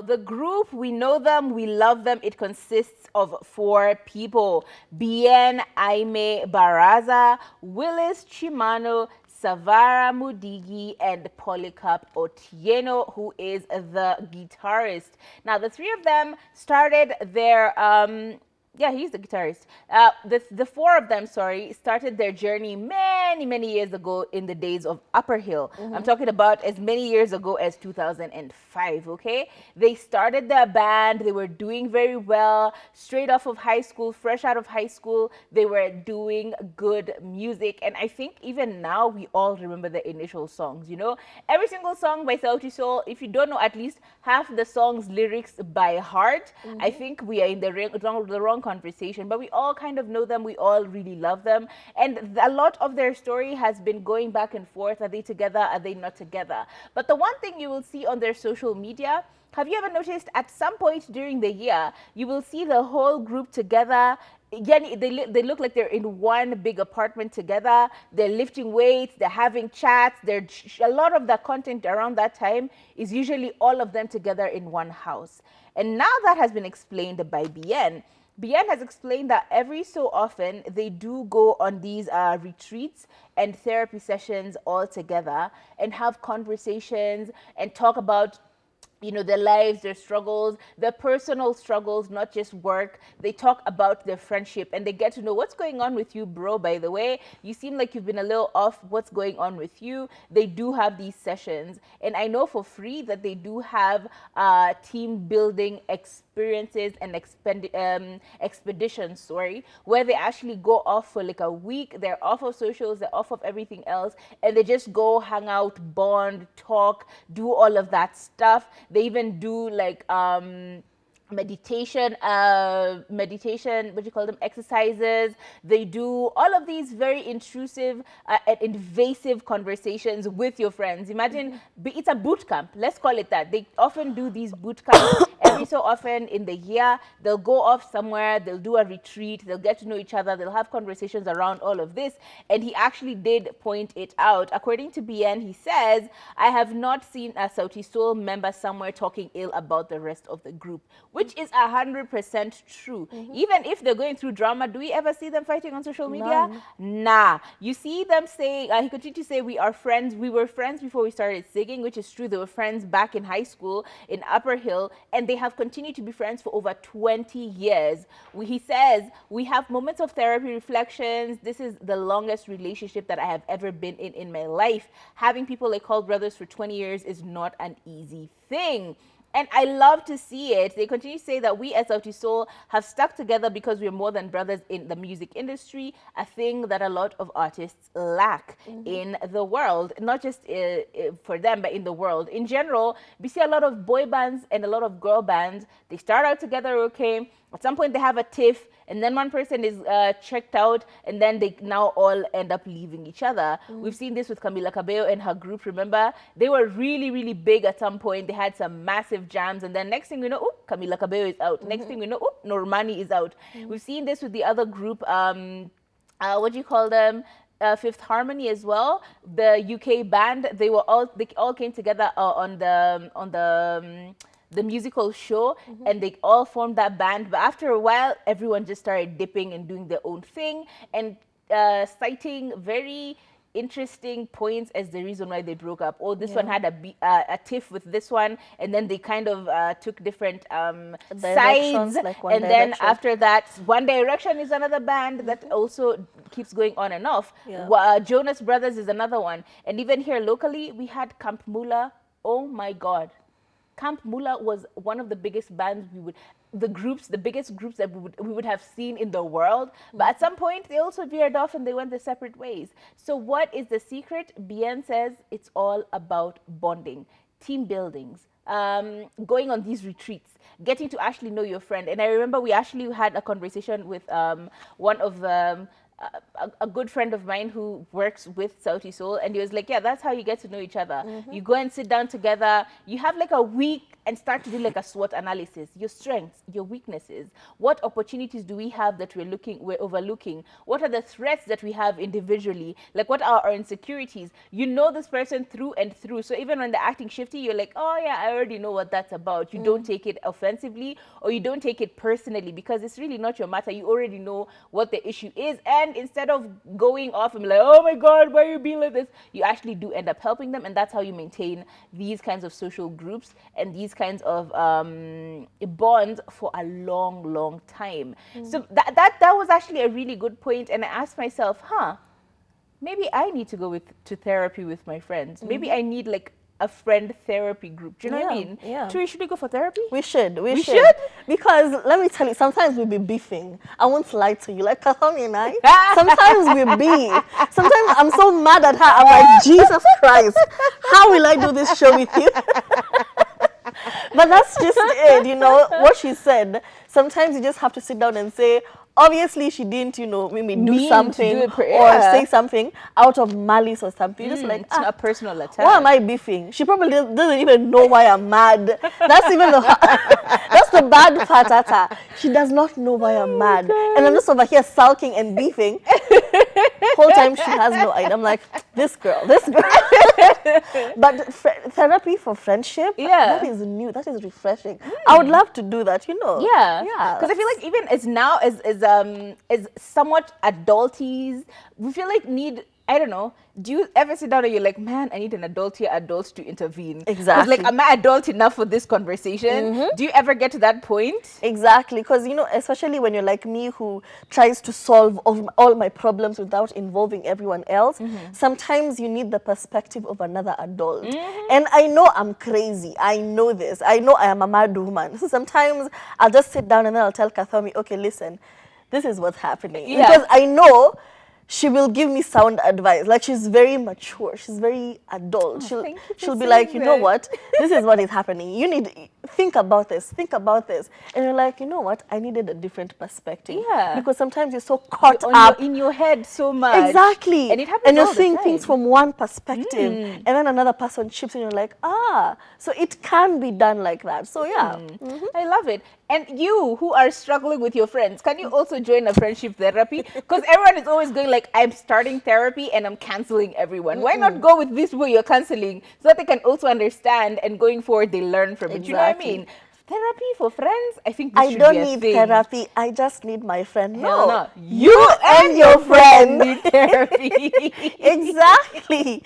The group, we know them, we love them. It consists of four people: Bien Aime Baraza, Willis Chimano, Savara Mudigi, and Polycarp Otieno, who is the guitarist. Now, the three of them started their yeah, he's the guitarist. The four of them, sorry, started their journey many years ago in the days of Upper Hill. I'm talking about as many years ago as 2005, okay? They started their band. They were doing very well. Straight off of high school, fresh out of high school, they were doing good music. And I think even now, we all remember the initial songs, you know? Every single song by Sauti Soul, if you don't know at least half the song's lyrics by heart, I think we are in the wrong conversation, but we all kind of know them. We all really love them, and a lot of their story has been going back and forth. Are they together? Are they not together? But the one thing you will see on their social media, have you ever noticed at some point during the year, you will see the whole group together? Again, they look like they're in one big apartment together. They're lifting weights, they're having chats. A lot of the content around that time is usually all of them together in one house. And now that has been explained by Bien. Bien has explained that every so often they do go on these retreats and therapy sessions all together and have conversations and talk about, you know, their lives, their struggles, their personal struggles, not just work. They talk about their friendship and they get to know what's going on with you, bro. By the way, you seem like you've been a little off. What's going on with you? They do have these sessions, and I know for free that they do have team building experiences and expeditions, sorry, where they actually go off for like a week. They're off of socials, they're off of everything else, and they just go hang out, bond, talk, do all of that stuff. They even do like meditation, what do you call them, exercises. They do all of these very intrusive and invasive conversations with your friends. Imagine, it's a boot camp, let's call it that. They often do these boot camps every so often in the year. They'll go off somewhere, they'll do a retreat, they'll get to know each other, they'll have conversations around all of this. And he actually did point it out. According to BN, he says, I have not seen a Sauti Soul member somewhere talking ill about the rest of the group, which is 100% true. Even if they're going through drama, do we ever see them fighting on social media? Nah. You see them saying, he continued to say, we are friends. We were friends before we started singing, which is true. They were friends back in high school in Upper Hill, and they have continued to be friends for over 20 years. He says, we have moments of therapy, reflections. This is the longest relationship that I have ever been in my life. Having people like called brothers for 20 years is not an easy thing. And I love to see it. They continue to say that we as Sauti Soul have stuck together because we're more than brothers in the music industry, a thing that a lot of artists lack in the world. Not just for them, but in the world. In general, we see a lot of boy bands and a lot of girl bands. They start out together, okay? At some point, they have a tiff, and then one person is checked out, and then they now all end up leaving each other. We've seen this with Camila Cabello and her group, remember? They were really big at some point. They had some massive jams, and then next thing we know, oop, Camila Cabello is out. Next thing we know, oop, Normani is out. We've seen this with the other group, what do you call them? Fifth Harmony as well, the UK band. They all came together on the musical show, and they all formed that band. But after a while, everyone just started dipping and doing their own thing and citing very interesting points as the reason why they broke up. Oh, this one had a tiff with this one, and then they kind of took different sides. Like and then after that, One Direction is another band that also keeps going on and off. Jonas Brothers is another one. And even here locally, we had Camp Mula. Oh my God. Camp Mula was one of the biggest bands the biggest groups that we would have seen in the world. But at some point, they also veered off and they went their separate ways. So what is the secret? Bien says it's all about bonding, team buildings, going on these retreats, getting to actually know your friend. And I remember we actually had a conversation with one of a good friend of mine who works with Sauti Soul, and he was like, yeah, that's how you get to know each other. You go and sit down together, you have like a week and start to do like a SWOT analysis, your strengths, your weaknesses. What opportunities do we have that we're overlooking? What are the threats that we have individually? Like, what are our insecurities? You know this person through and through. So even when they're acting shifty, you're like, oh yeah, I already know what that's about. You don't take it offensively, or you don't take it personally, because it's really not your matter. You already know what the issue is. And instead of going off and be like, oh my God, why are you being like this? You actually do end up helping them. And that's how you maintain these kinds of social groups and these kinds of bonds for a long time. So that was actually a really good point. And I asked myself, maybe I need to go to therapy with my friends. Maybe I need like a friend therapy group. Do you know what I mean? Yeah. Tui, should we go for therapy? We should. We should? Because let me tell you, sometimes we'll be beefing. I won't lie to you. Like Kahami and I, sometimes we'll be. Sometimes I'm so mad at her. I'm like, Jesus Christ, how will I do this show with you? But that's just it, you know, what she said. Sometimes you just have to sit down and say, obviously she didn't, you know, maybe do something or say something out of malice or something. Just like, it's not a personal attack. Why am I beefing? She probably doesn't even know why I'm mad. That's even that's the bad part at her. She does not know why I'm mad. And I'm just over here sulking and beefing. Whole time she has no idea. I'm like, this girl. But therapy for friendship, that is new. That is refreshing. I would love to do that, you know. Yeah. Because I feel like even as now as somewhat adulties, we feel like I don't know, do you ever sit down and you're like, man, I need an adult to intervene? Exactly. Like, am I adult enough for this conversation? Do you ever get to that point? Exactly. Because, you know, especially when you're like me, who tries to solve all my problems without involving everyone else, sometimes you need the perspective of another adult. And I know I'm crazy. I know this. I know I am a mad woman. So sometimes I'll just sit down and then I'll tell Kathomi, okay, listen, this is what's happening. Because I know she will give me sound advice. Like, she's very mature. She's very adult. She'll be like, you know what? This is what is happening. You need think about this. Think about this. And you're like, you know what? I needed a different perspective. Yeah. Because sometimes you're so caught up in your head so much. Exactly. And it happens and you're all seeing the time. things from one perspective, and then another person chips in. You're like, so it can be done like that. So yeah. I love it. And you who are struggling with your friends, can you also join a friendship therapy? Because everyone is always going like, I'm starting therapy and I'm canceling everyone. Why not go with this people you're canceling so that they can also understand, and going forward they learn from it? You know what I mean? Therapy for friends, I think this should be a thing. I don't need therapy. I just need my friend. No. You and your friend need therapy. Exactly.